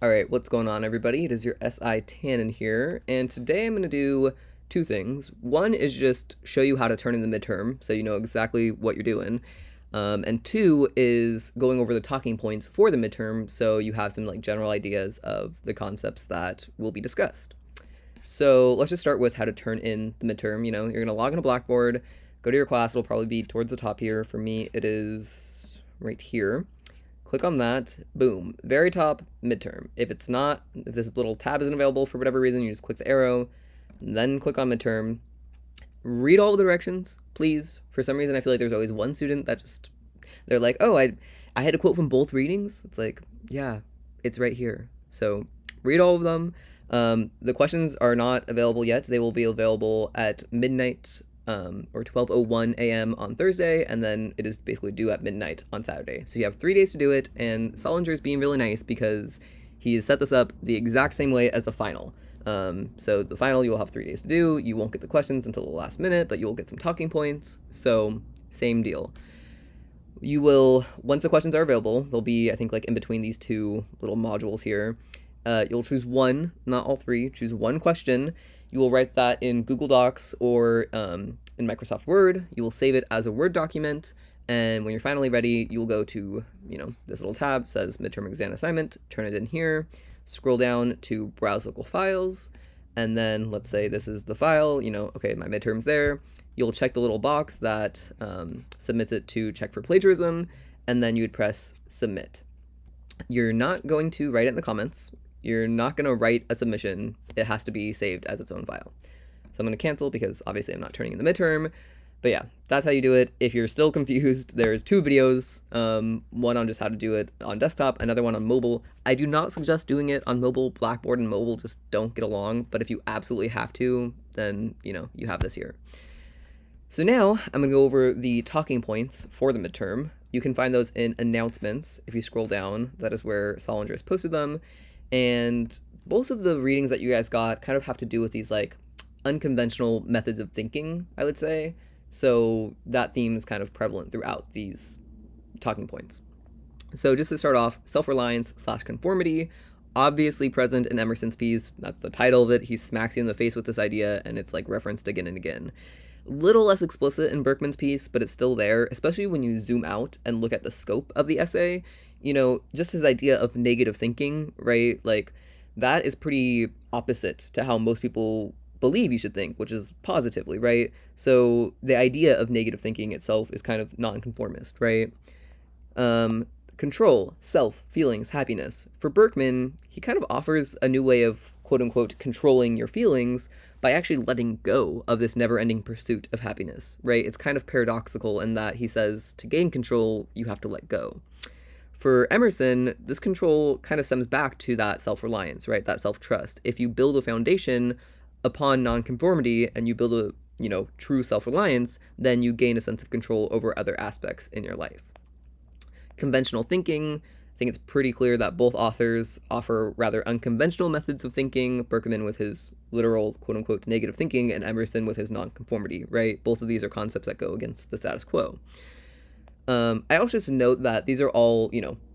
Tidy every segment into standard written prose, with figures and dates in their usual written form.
Alright, what's going on, everybody? It is your SI Tannen here, and today I'm going to do two things. One is just show you how to turn in the midterm, so you know exactly what you're doing. And two is going over the talking points for the midterm, so you have some general ideas of the concepts that will be discussed. So let's just start with how to turn in the midterm. You're going to log into Blackboard, go to your class. It'll probably be towards the top here. For me, it is right here. Click on that, boom, very top, midterm. If this little tab isn't available for whatever reason, you just click the arrow, then click on midterm. Read all the directions, please. For some reason, I feel like there's always one student that they're like, oh, I had a quote from both readings. It's like, yeah, it's right here. So read all of them. The questions are not available yet. They will be available at midnight or 12:01 a.m. on Thursday, and then it is basically due at midnight on Saturday. So you have 3 days to do it, and Solinger's being really nice because he has set this up the exact same way as the final. So the final you will have 3 days to do. You won't get the questions until the last minute, but you'll get some talking points. So same deal. You will, once the questions are available, they'll be, I think, like in between these two little modules here. You'll choose one, not all three, choose one question. You will write that in Google Docs or in Microsoft Word. You will save it as a Word document, and when you're finally ready, you will go to, this little tab says Midterm Exam Assignment, turn it in here, scroll down to Browse Local Files, and then let's say this is the file, okay, my midterm's there. You'll check the little box that submits it to check for plagiarism, and then you would press Submit. You're not going to write it in the comments. You're not going to write a submission. It has to be saved as its own file. So I'm going to cancel because obviously I'm not turning in the midterm. But yeah, that's how you do it. If you're still confused, there's two videos. One on just how to do it on desktop, another one on mobile. I do not suggest doing it on mobile. Blackboard and mobile just don't get along. But if you absolutely have to, then, you have this here. So now I'm going to go over the talking points for the midterm. You can find those in announcements. If you scroll down, that is where Solinger has posted them. And both of the readings that you guys got kind of have to do with these unconventional methods of thinking, I would say. So that theme is kind of prevalent throughout these talking points. So just to start off, self-reliance/conformity, obviously present in Emerson's piece. That's the title of it. He smacks you in the face with this idea, and it's referenced again and again. Little less explicit in Berkman's piece, but it's still there, especially when you zoom out and look at the scope of the essay. Just his idea of negative thinking, right? That is pretty opposite to how most people believe you should think, which is positively, right? So the idea of negative thinking itself is kind of nonconformist, right? Control, self, feelings, happiness. For Berkman, he kind of offers a new way of quote-unquote controlling your feelings by actually letting go of this never-ending pursuit of happiness, right? It's kind of paradoxical in that he says to gain control, you have to let go. For Emerson, this control kind of stems back to that self-reliance, right? That self-trust. If you build a foundation upon nonconformity and you build a, true self-reliance, then you gain a sense of control over other aspects in your life. Conventional thinking, I think it's pretty clear that both authors offer rather unconventional methods of thinking, Berkman with his literal quote-unquote negative thinking and Emerson with his nonconformity, right? Both of these are concepts that go against the status quo. I also just note that these are all,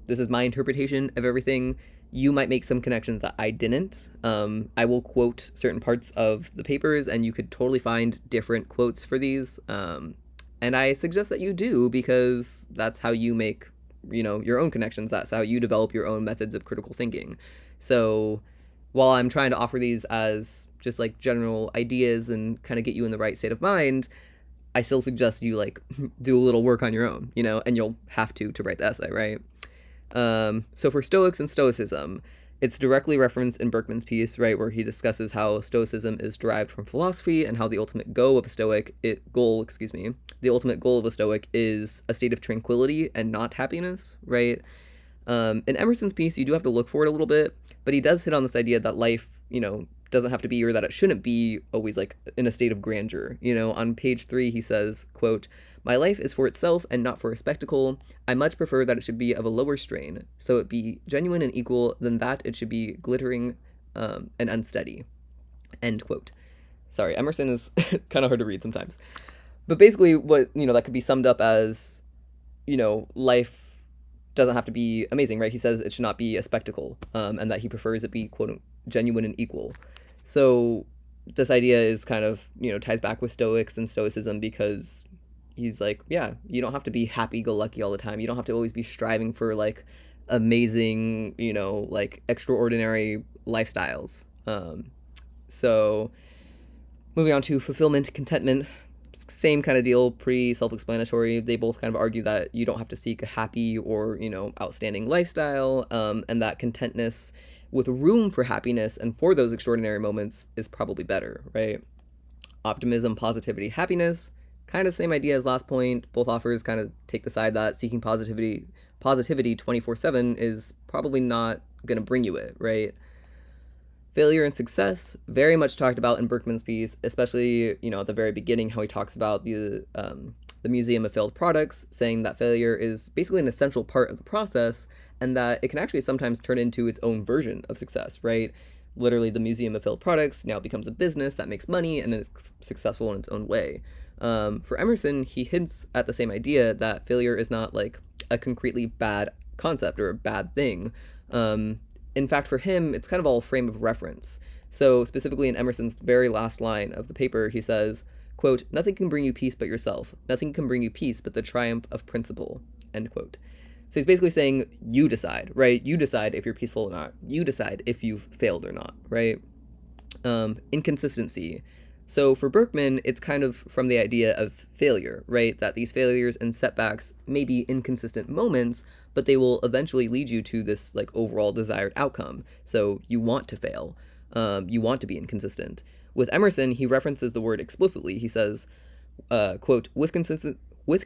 this is my interpretation of everything. You might make some connections that I didn't. I will quote certain parts of the papers, and you could totally find different quotes for these. And I suggest that you do, because that's how you make, your own connections. That's how you develop your own methods of critical thinking. So while I'm trying to offer these as just general ideas and kind of get you in the right state of mind, I still suggest you do a little work on your own, and you'll have to write the essay, right? So for Stoics and Stoicism, it's directly referenced in Berkman's piece, right, where he discusses how Stoicism is derived from philosophy and how the ultimate goal of a Stoic, the ultimate goal of a Stoic is a state of tranquility and not happiness, right? In Emerson's piece, you do have to look for it a little bit, but he does hit on this idea that life, doesn't have to be, or that it shouldn't be always in a state of grandeur. On page 3, he says, quote, "My life is for itself and not for a spectacle. I much prefer that it should be of a lower strain, so it be genuine and equal, than that it should be glittering and unsteady." End quote. Sorry, Emerson is kind of hard to read sometimes. But basically what, that could be summed up as, life doesn't have to be amazing, right? He says it should not be a spectacle, and that he prefers it be quote genuine and equal. So this idea is kind of ties back with Stoics and Stoicism, because he's like, yeah, you don't have to be happy-go-lucky all the time. You don't have to always be striving for like amazing, like extraordinary lifestyles. So moving on to fulfillment, contentment, same kind of deal, pretty self-explanatory. They both kind of argue that you don't have to seek a happy or outstanding lifestyle, and that contentness with room for happiness and for those extraordinary moments is probably better, right? Optimism, positivity, happiness, kind of same idea as last point. Both offers kind of take the side that seeking positivity 24/7 is probably not going to bring you it, right? Failure and success, very much talked about in Berkman's piece, especially at the very beginning, how he talks about the Museum of Failed Products, saying that failure is basically an essential part of the process, and that it can actually sometimes turn into its own version of success, right? Literally, the Museum of Failed Products now becomes a business that makes money and is successful in its own way. For Emerson, he hints at the same idea that failure is not like a concretely bad concept or a bad thing. In fact, for him, it's kind of all a frame of reference. So specifically in Emerson's very last line of the paper, he says, quote, "Nothing can bring you peace but yourself. Nothing can bring you peace but the triumph of principle," end quote. So he's basically saying, you decide, right? You decide if you're peaceful or not. You decide if you've failed or not, right? Inconsistency. So for Berkman, it's kind of from the idea of failure, right? That these failures and setbacks may be inconsistent moments, but they will eventually lead you to this like overall desired outcome. So you want to fail. You want to be inconsistent. With Emerson, he references the word explicitly. He says, quote, with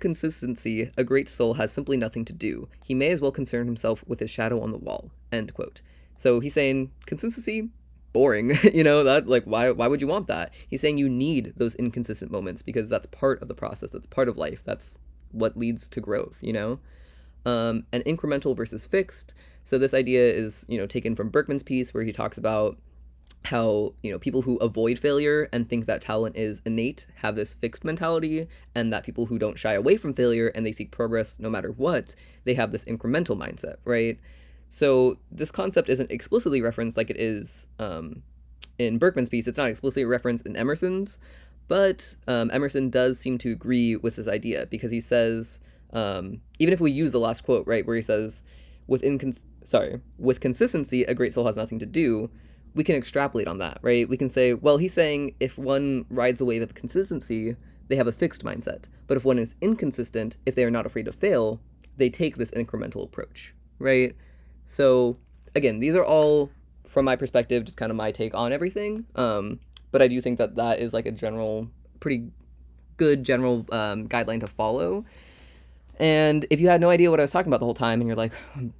consistency, a great soul has simply nothing to do. He may as well concern himself with his shadow on the wall, end quote. So he's saying consistency, boring, that like why would you want that? He's saying you need those inconsistent moments because that's part of the process, that's part of life, that's what leads to growth, and incremental versus fixed. So this idea is taken from Berkman's piece, where he talks about how people who avoid failure and think that talent is innate have this fixed mentality, and that people who don't shy away from failure and they seek progress no matter what, they have this incremental mindset, right? So this concept isn't explicitly referenced like it is in Berkman's piece. It's not explicitly referenced in Emerson's, but Emerson does seem to agree with this idea, because he says, even if we use the last quote, right, where he says, with consistency, a great soul has nothing to do, we can extrapolate on that, right? We can say, well, he's saying if one rides the wave of consistency, they have a fixed mindset. But if one is inconsistent, if they are not afraid to fail, they take this incremental approach, right? So again, these are all, from my perspective, just kind of my take on everything. But I do think that that is like a pretty good general guideline to follow. And if you had no idea what I was talking about the whole time, and you're like,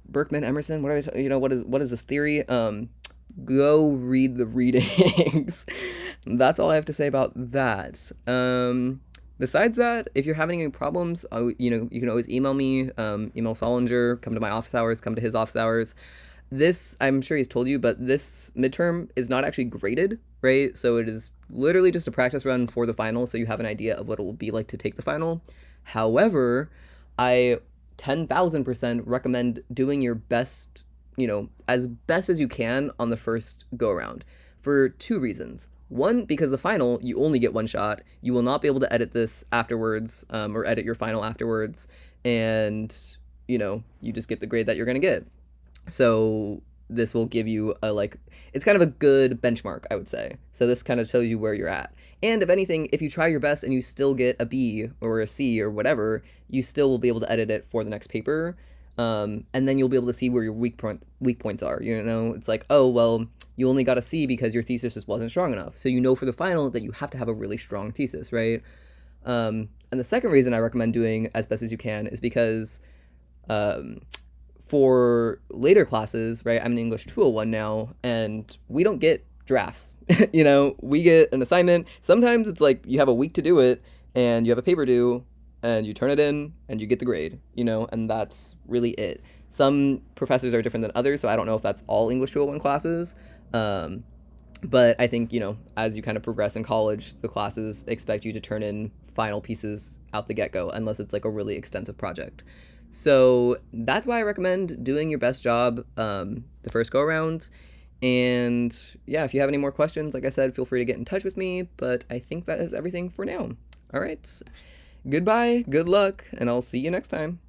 Berkman, Emerson, what are what is this theory? Go read the readings. That's all I have to say about that. Besides that, if you're having any problems, you can always email me, email Solinger, come to my office hours, come to his office hours. This, I'm sure he's told you, but this midterm is not actually graded, right? So it is literally just a practice run for the final, so you have an idea of what it will be like to take the final. However, I 10,000% recommend doing your best, as best as you can on the first go around, for two reasons. One, because the final, you only get one shot. You will not be able to edit this afterwards, or edit your final afterwards, and, you just get the grade that you're going to get. So this will give you it's kind of a good benchmark, I would say. So this kind of tells you where you're at. And if anything, if you try your best and you still get a B or a C or whatever, you still will be able to edit it for the next paper. And then you'll be able to see where your weak points are. It's like, oh, well, you only got a C because your thesis just wasn't strong enough. So for the final that you have to have a really strong thesis, right? And the second reason I recommend doing as best as you can is because for later classes, right, I'm in English 201 now, and we don't get drafts. We get an assignment. Sometimes it's like you have a week to do it, and you have a paper due, and you turn it in, and you get the grade, and that's really it. Some professors are different than others, so I don't know if that's all English 201 classes. But I think, as you kind of progress in college, the classes expect you to turn in final pieces out the get-go, unless it's like a really extensive project. So that's why I recommend doing your best job the first go around. And yeah, if you have any more questions, like I said, feel free to get in touch with me. But I think that is everything for now. All right. Goodbye, good luck, and I'll see you next time.